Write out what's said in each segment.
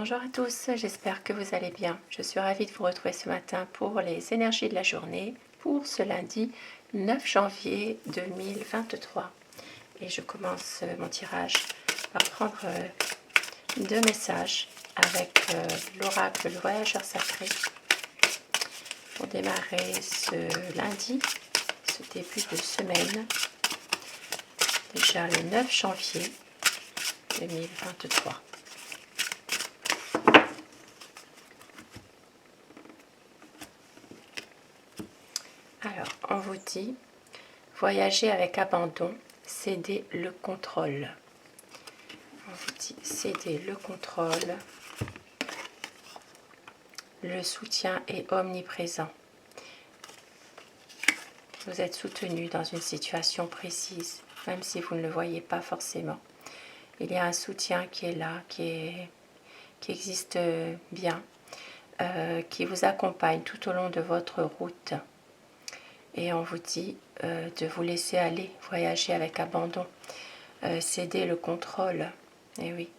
Bonjour à tous, j'espère que vous allez bien. Je suis ravie de vous retrouver ce matin pour les énergies de la journée pour ce lundi 9 janvier 2023. Et je commence mon tirage par prendre deux messages avec l'oracle, le voyageur sacré, pour démarrer ce lundi, ce début de semaine, déjà le 9 janvier 2023. Alors, on vous dit, voyager avec abandon, céder le contrôle. On vous dit, céder le contrôle. Le soutien est omniprésent. Vous êtes soutenu dans une situation précise, même si vous ne le voyez pas forcément. Il y a un soutien qui est là, qui existe bien, qui vous accompagne tout au long de votre route. Et on vous dit de vous laisser aller, voyager avec abandon, céder le contrôle. Et oui,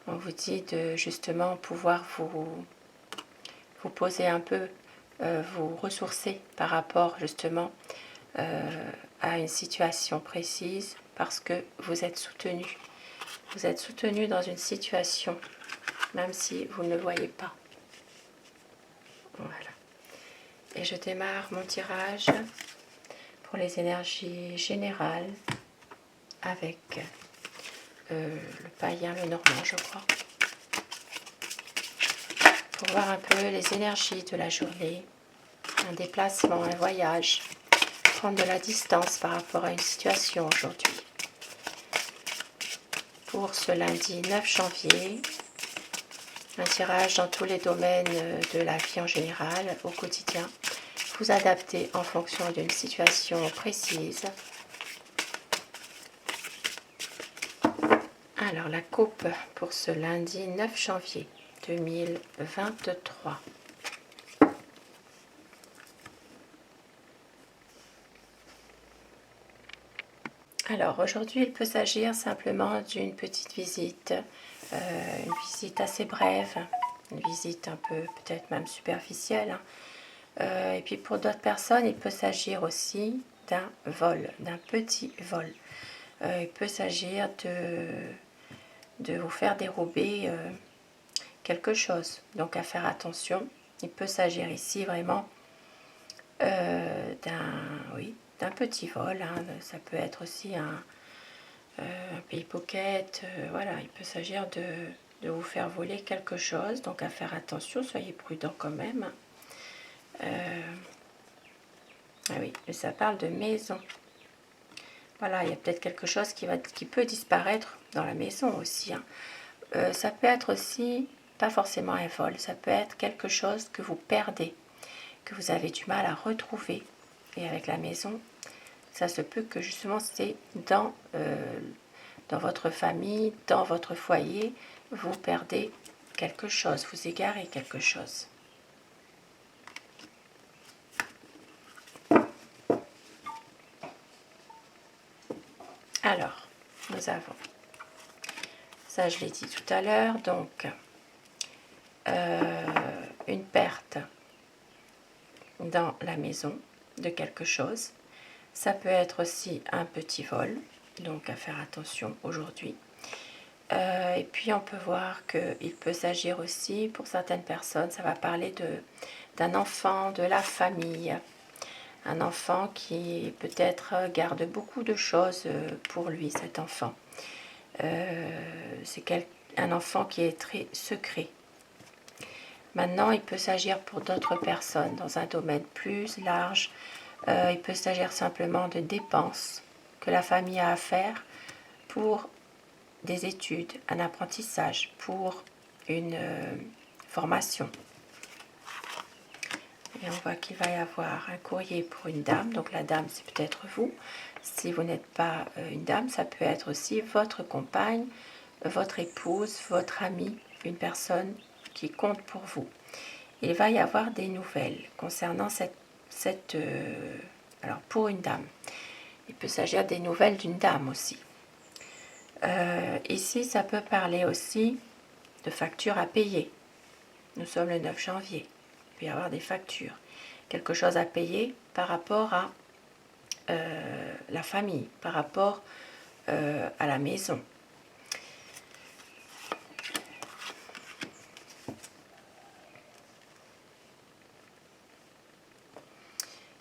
on vous dit de justement pouvoir vous poser un peu, vous ressourcer par rapport justement à une situation précise parce que vous êtes soutenu. Vous êtes soutenu dans une situation, même si vous ne le voyez pas. Voilà. Et je démarre mon tirage pour les énergies générales avec le païen, le normand, je crois. Pour voir un peu les énergies de la journée, un déplacement, un voyage, prendre de la distance par rapport à une situation aujourd'hui. Pour ce lundi 9 janvier, un tirage dans tous les domaines de la vie en général, au quotidien. Vous adaptez en fonction d'une situation précise. Alors la coupe pour ce lundi 9 janvier 2023. Alors aujourd'hui il peut s'agir simplement d'une petite visite, une visite assez brève, une visite un peu peut-être même superficielle. Et puis pour d'autres personnes il peut s'agir aussi d'un vol, d'un petit vol. Il peut s'agir de vous faire dérober quelque chose. Donc à faire attention. Il peut s'agir ici vraiment d'un petit vol. Hein. Ça peut être aussi un pickpocket. Voilà, il peut s'agir de vous faire voler quelque chose. Donc à faire attention, soyez prudent quand même. Ah oui, mais ça parle de maison. Voilà, il y a peut-être quelque chose qui peut disparaître dans la maison aussi. Hein. Ça peut être aussi, pas forcément un vol, ça peut être quelque chose que vous perdez, que vous avez du mal à retrouver. Et avec la maison, ça se peut que justement c'est dans votre famille, dans votre foyer, vous perdez quelque chose, vous égarez quelque chose. Alors, nous avons, ça je l'ai dit tout à l'heure, donc une perte dans la maison de quelque chose. Ça peut être aussi un petit vol, donc à faire attention aujourd'hui. Et puis on peut voir qu'il peut s'agir aussi, pour certaines personnes, ça va parler d'un enfant, de la famille. Un enfant qui peut-être garde beaucoup de choses pour lui, cet enfant. C'est un enfant qui est très secret. Maintenant, il peut s'agir pour d'autres personnes dans un domaine plus large. Il peut s'agir simplement de dépenses que la famille a à faire pour des études, un apprentissage, pour une formation. Et on voit qu'il va y avoir un courrier pour une dame. Donc la dame, c'est peut-être vous. Si vous n'êtes pas une dame, ça peut être aussi votre compagne, votre épouse, votre amie, une personne qui compte pour vous. Il va y avoir des nouvelles concernant alors pour une dame. Il peut s'agir des nouvelles d'une dame aussi. Ici, ça peut parler aussi de factures à payer. Nous sommes le 9 janvier. Il peut y avoir des factures. Quelque chose à payer par rapport à la famille, par rapport à la maison.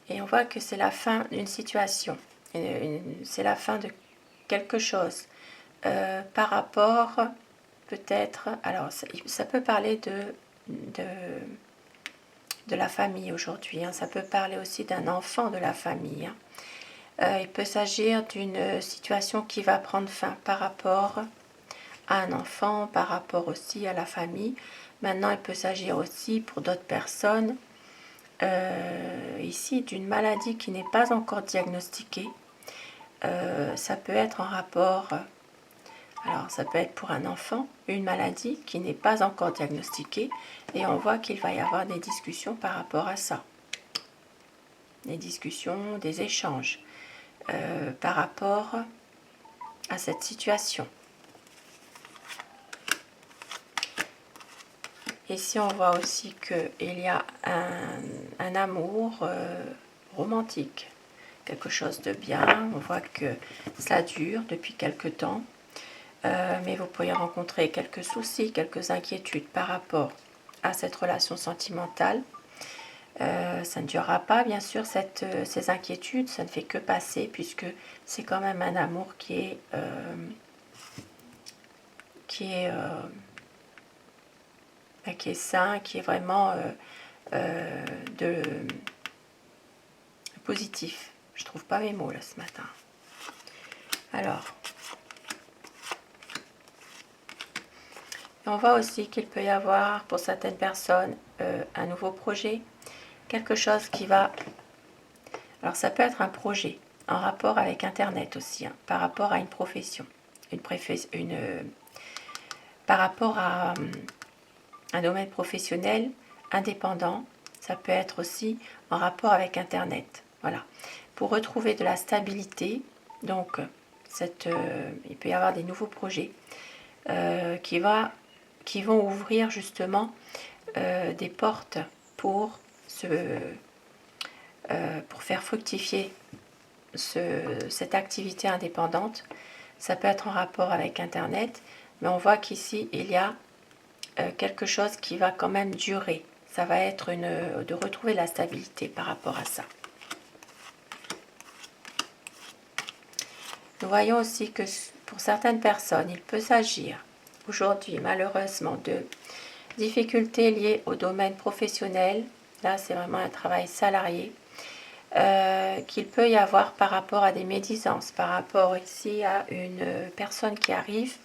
Et on voit que c'est la fin d'une situation. C'est la fin de quelque chose. Par rapport, peut-être... Alors, ça peut parler de la famille aujourd'hui. Hein. Ça peut parler aussi d'un enfant de la famille. Hein. Il peut s'agir d'une situation qui va prendre fin par rapport à un enfant, par rapport aussi à la famille. Maintenant, il peut s'agir aussi pour d'autres personnes, ici, d'une maladie qui n'est pas encore diagnostiquée. Ça peut être en rapport, alors ça peut être pour un enfant, une maladie qui n'est pas encore diagnostiquée, et on voit qu'il va y avoir des discussions par rapport à ça. Des discussions, des échanges par rapport à cette situation. Ici, on voit aussi qu'il y a un amour romantique, quelque chose de bien. On voit que ça dure depuis quelque temps, mais vous pourriez rencontrer quelques soucis, quelques inquiétudes par rapport à cette relation sentimentale. Ça ne durera pas, bien sûr, ces inquiétudes, ça ne fait que passer, puisque c'est quand même un amour qui est sain, qui est vraiment positif. Je trouve pas mes mots là ce matin. Alors, on voit aussi qu'il peut y avoir pour certaines personnes un nouveau projet, quelque chose qui va... Alors ça peut être un projet en rapport avec Internet aussi, hein, par rapport à une profession, par rapport à un domaine professionnel indépendant. Ça peut être aussi en rapport avec Internet. Voilà. Pour retrouver de la stabilité, donc il peut y avoir des nouveaux projets qui vont ouvrir justement des portes pour faire fructifier cette activité indépendante. Ça peut être en rapport avec Internet, mais on voit qu'ici, il y a quelque chose qui va quand même durer. Ça va être de retrouver la stabilité par rapport à ça. Nous voyons aussi que pour certaines personnes, il peut s'agir aujourd'hui malheureusement de difficultés liées au domaine professionnel. Là, c'est vraiment un travail salarié. Qu'il peut y avoir par rapport à des médisances, par rapport ici à une personne qui arrive,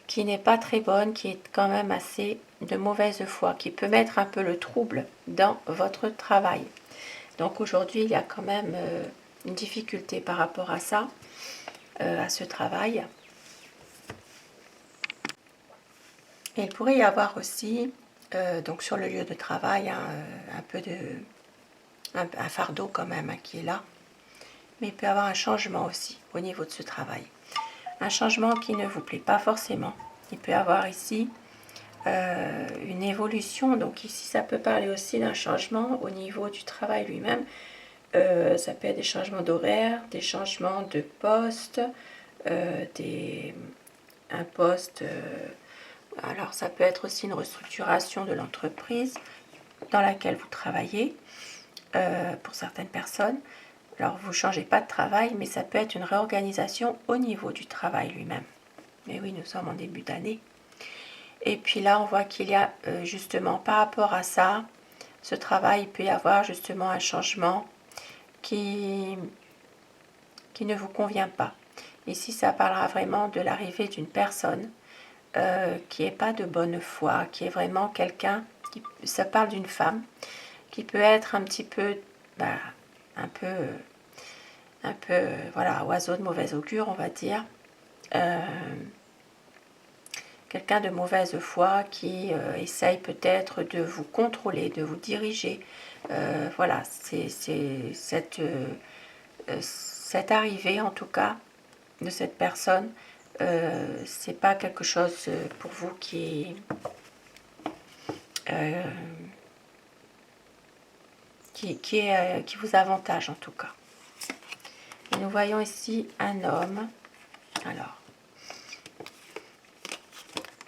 qui n'est pas très bonne, qui est quand même assez de mauvaise foi, qui peut mettre un peu le trouble dans votre travail. Donc aujourd'hui, il y a quand même une difficulté par rapport à ça, à ce travail. Et il pourrait y avoir aussi, donc sur le lieu de travail, un peu un fardeau quand même qui est là. Mais il peut y avoir un changement aussi au niveau de ce travail. Un changement qui ne vous plaît pas forcément. Il peut y avoir ici une évolution. Donc ici, ça peut parler aussi d'un changement au niveau du travail lui-même. Ça peut être des changements d'horaire, des changements de poste, un poste... alors ça peut être aussi une restructuration de l'entreprise dans laquelle vous travaillez pour certaines personnes. Alors, vous ne changez pas de travail, mais ça peut être une réorganisation au niveau du travail lui-même. Mais oui, nous sommes en début d'année. Et puis là, on voit qu'il y a justement, par rapport à ça, ce travail, il peut y avoir justement un changement qui ne vous convient pas. Ici, ça parlera vraiment de l'arrivée d'une personne qui n'est pas de bonne foi, qui est vraiment quelqu'un, ça parle d'une femme, qui peut être un petit peu... un peu, voilà, oiseau de mauvais augure, on va dire. Quelqu'un de mauvaise foi qui essaye peut-être de vous contrôler, de vous diriger. Voilà, c'est cette arrivée, en tout cas, de cette personne c'est pas quelque chose pour vous qui vous avantage en tout cas. Et nous voyons ici un homme. Alors,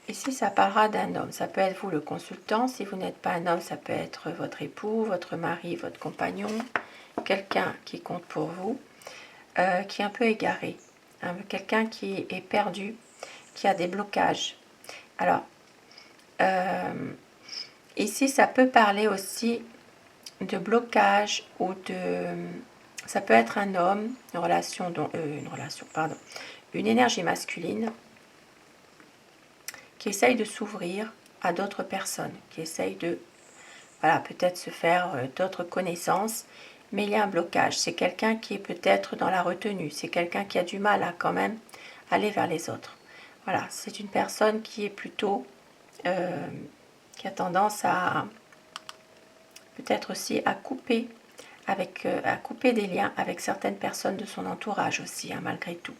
ici ça parlera d'un homme. Ça peut être vous le consultant. Si vous n'êtes pas un homme, ça peut être votre époux, votre mari, votre compagnon, quelqu'un qui compte pour vous, qui est un peu égaré, hein, quelqu'un qui est perdu, qui a des blocages. Alors, ici ça peut parler aussi de blocage ou de... Ça peut être un homme, une énergie masculine qui essaye de s'ouvrir à d'autres personnes, qui essaye de, voilà, peut-être se faire d'autres connaissances, mais il y a un blocage. C'est quelqu'un qui est peut-être dans la retenue, c'est quelqu'un qui a du mal à quand même aller vers les autres. Voilà, c'est une personne qui est plutôt, qui a tendance à, peut-être aussi à couper des liens avec certaines personnes de son entourage aussi, hein, malgré tout.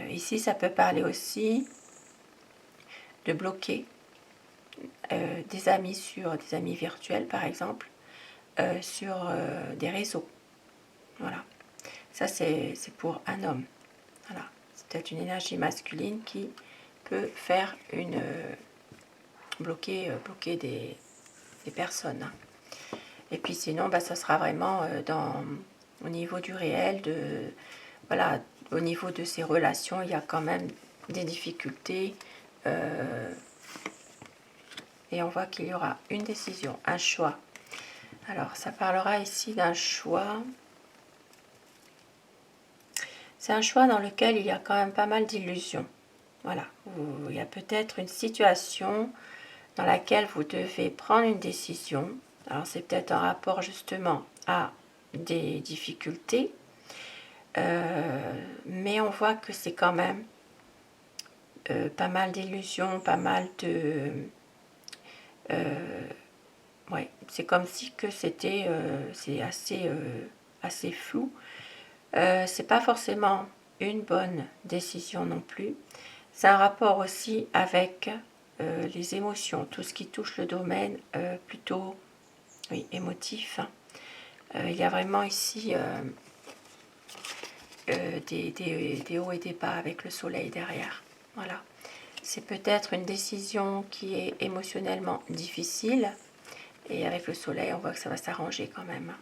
Ici, ça peut parler aussi de bloquer des amis virtuels, par exemple, sur des réseaux. Voilà. Ça, c'est pour un homme. Voilà. C'est peut-être une énergie masculine qui peut faire bloquer des personnes. Et puis sinon, ça sera vraiment au niveau du réel, voilà, au niveau de ces relations, il y a quand même des difficultés. Et on voit qu'il y aura une décision, un choix. Alors, ça parlera ici d'un choix. C'est un choix dans lequel il y a quand même pas mal d'illusions. Voilà, il y a peut-être une situation dans laquelle vous devez prendre une décision. Alors, c'est peut-être en rapport justement à des difficultés. Mais on voit que c'est quand même pas mal d'illusions, pas mal de... ouais, c'est comme si que c'était c'est assez flou. C'est pas forcément une bonne décision non plus. C'est un rapport aussi avec les émotions, tout ce qui touche le domaine plutôt oui, émotif. Il y a vraiment ici des hauts et des bas avec le soleil derrière. Voilà. C'est peut-être une décision qui est émotionnellement difficile. Et avec le soleil, on voit que ça va s'arranger quand même.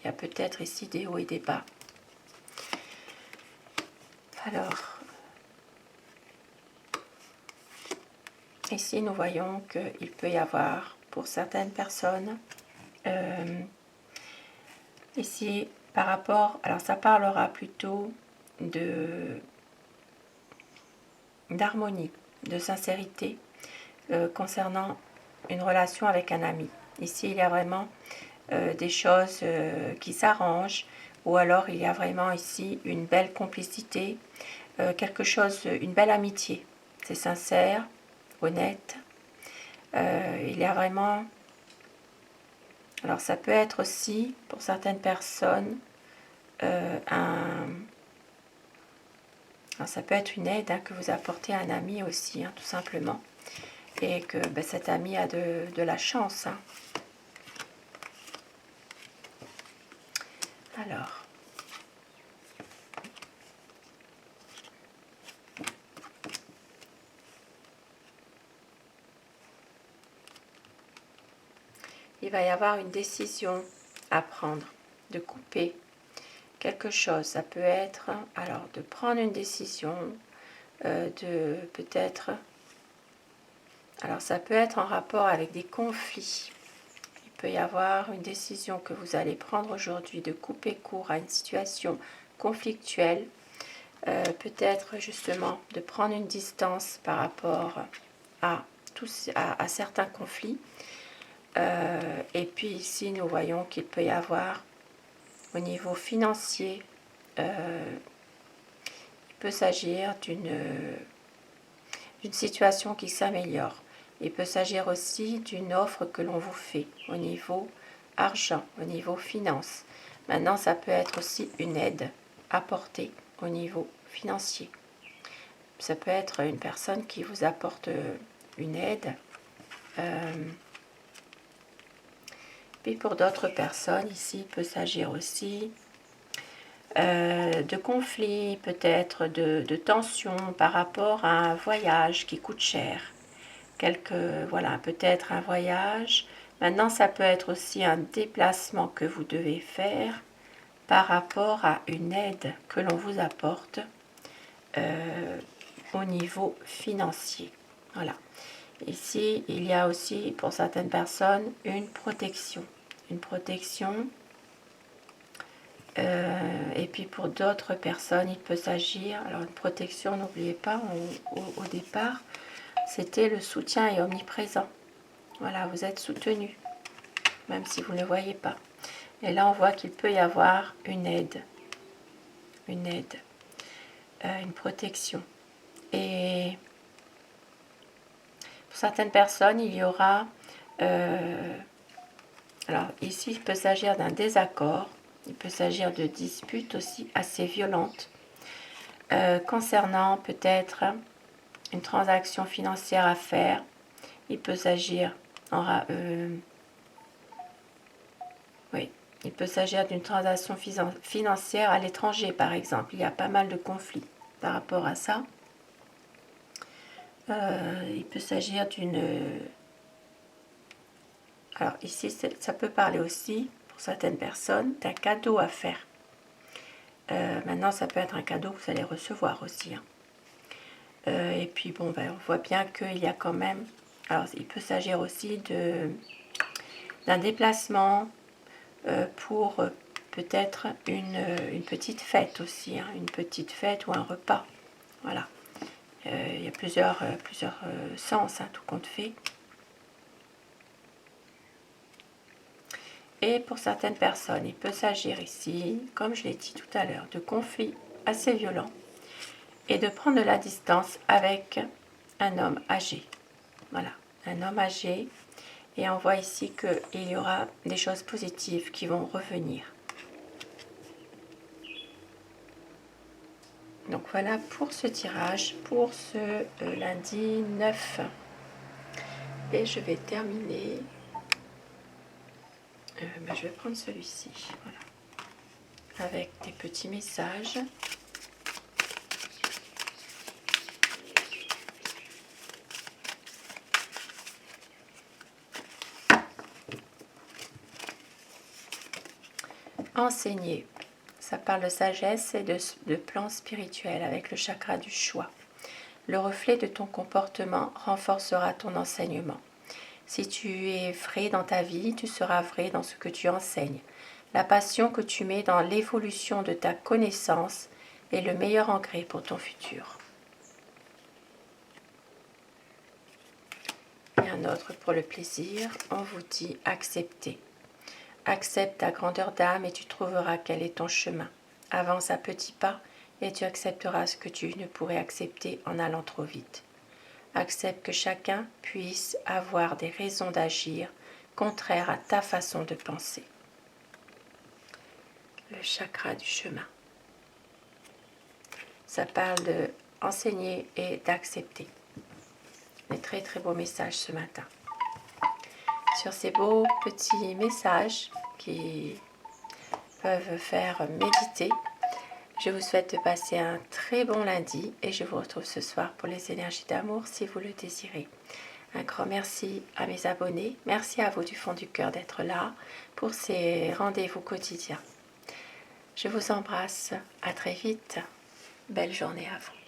Il y a peut-être ici des hauts et des bas. Alors, ici nous voyons qu'il peut y avoir pour certaines personnes, ici par rapport, alors ça parlera plutôt d'harmonie, de sincérité concernant une relation avec un ami. Ici il y a vraiment des choses qui s'arrangent, ou alors il y a vraiment ici une belle complicité, quelque chose, une belle amitié. C'est sincère, honnête. Il y a vraiment... Alors ça peut être aussi, pour certaines personnes, alors, ça peut être une aide que vous apportez à un ami aussi, tout simplement. Et que cet ami a de la chance. Alors... il va y avoir une décision à prendre, de couper quelque chose. Ça peut être, alors, de prendre une décision, de peut-être... Alors, ça peut être en rapport avec des conflits. Il peut y avoir une décision que vous allez prendre aujourd'hui de couper court à une situation conflictuelle. Peut-être justement de prendre une distance par rapport à certains conflits. Et puis ici, nous voyons qu'il peut y avoir, au niveau financier, il peut s'agir d'une situation qui s'améliore. Il peut s'agir aussi d'une offre que l'on vous fait au niveau argent, au niveau finance. Maintenant, ça peut être aussi une aide. apporter au niveau financier. Ça peut être une personne qui vous apporte une aide. Puis pour d'autres personnes, ici, il peut s'agir aussi de conflits, peut-être de tensions par rapport à un voyage qui coûte cher. Voilà, peut-être un voyage. Maintenant, ça peut être aussi un déplacement que vous devez faire par rapport à une aide que l'on vous apporte au niveau financier. Voilà. Ici, il y a aussi pour certaines personnes une protection. Une protection. Et puis pour d'autres personnes, il peut s'agir, alors une protection, n'oubliez pas, au départ, c'était le soutien est omniprésent. Voilà, vous êtes soutenu, même si vous ne le voyez pas. Et là, on voit qu'il peut y avoir une aide, une protection. Et pour certaines personnes, il y aura, alors ici, il peut s'agir d'un désaccord, il peut s'agir de disputes aussi assez violentes, concernant peut-être une transaction financière à faire. Il peut s'agir il peut s'agir d'une transaction financière à l'étranger, par exemple. Il y a pas mal de conflits par rapport à ça. Il peut s'agir d'une... Alors ici, ça peut parler aussi, pour certaines personnes, d'un cadeau à faire. Maintenant, ça peut être un cadeau que vous allez recevoir aussi. Et puis, bon, on voit bien qu'il y a quand même... Alors, il peut s'agir aussi d'un déplacement pour peut-être une petite fête aussi, une petite fête ou un repas. Voilà. Il y a plusieurs sens, tout compte fait. Et pour certaines personnes, il peut s'agir ici, comme je l'ai dit tout à l'heure, de conflits assez violents et de prendre de la distance avec un homme âgé. Voilà, un homme âgé. Et on voit ici qu'il y aura des choses positives qui vont revenir. Donc voilà pour ce tirage, pour ce lundi 9. Et je vais terminer. Je vais prendre celui-ci. Voilà. Avec des petits messages. Enseigner. Ça parle de sagesse et de plan spirituel avec le chakra du choix. Le reflet de ton comportement renforcera ton enseignement. Si tu es vrai dans ta vie, tu seras vrai dans ce que tu enseignes. La passion que tu mets dans l'évolution de ta connaissance est le meilleur engrais pour ton futur. Et un autre pour le plaisir, on vous dit accepter. Accepte ta grandeur d'âme et tu trouveras quel est ton chemin. Avance à petits pas et tu accepteras ce que tu ne pourrais accepter en allant trop vite. Accepte que chacun puisse avoir des raisons d'agir contraires à ta façon de penser. Le chakra du chemin. Ça parle d'enseigner et d'accepter. Des très très beaux messages ce matin. Sur ces beaux petits messages qui peuvent faire méditer, je vous souhaite de passer un très bon lundi et je vous retrouve ce soir pour les énergies d'amour si vous le désirez. Un grand merci à mes abonnés. Merci à vous du fond du cœur d'être là pour ces rendez-vous quotidiens. Je vous embrasse. À très vite. Belle journée à vous.